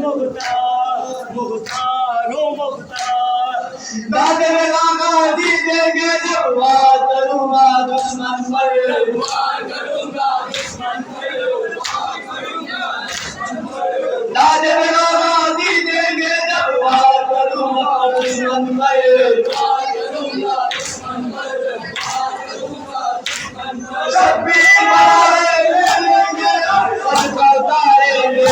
मुख्तार मुख्तार ओ मुख्तार दाद में लागा दी देंगे जब वार करूंगा दुश्मन पर वार करूंगा दुश्मन पर दाद में लागा दी देंगे जब वार करूंगा दुश्मन पर वार करूंगा दुश्मन पर वार करूंगा दुश्मन पर शब्बीर बनाए लेंगे सबका उतारेंगे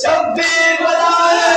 शब्बीर बनाए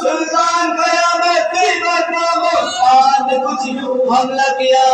सुल्तान कयामत की बात मांगो, आज कुछ यूं हमला किया।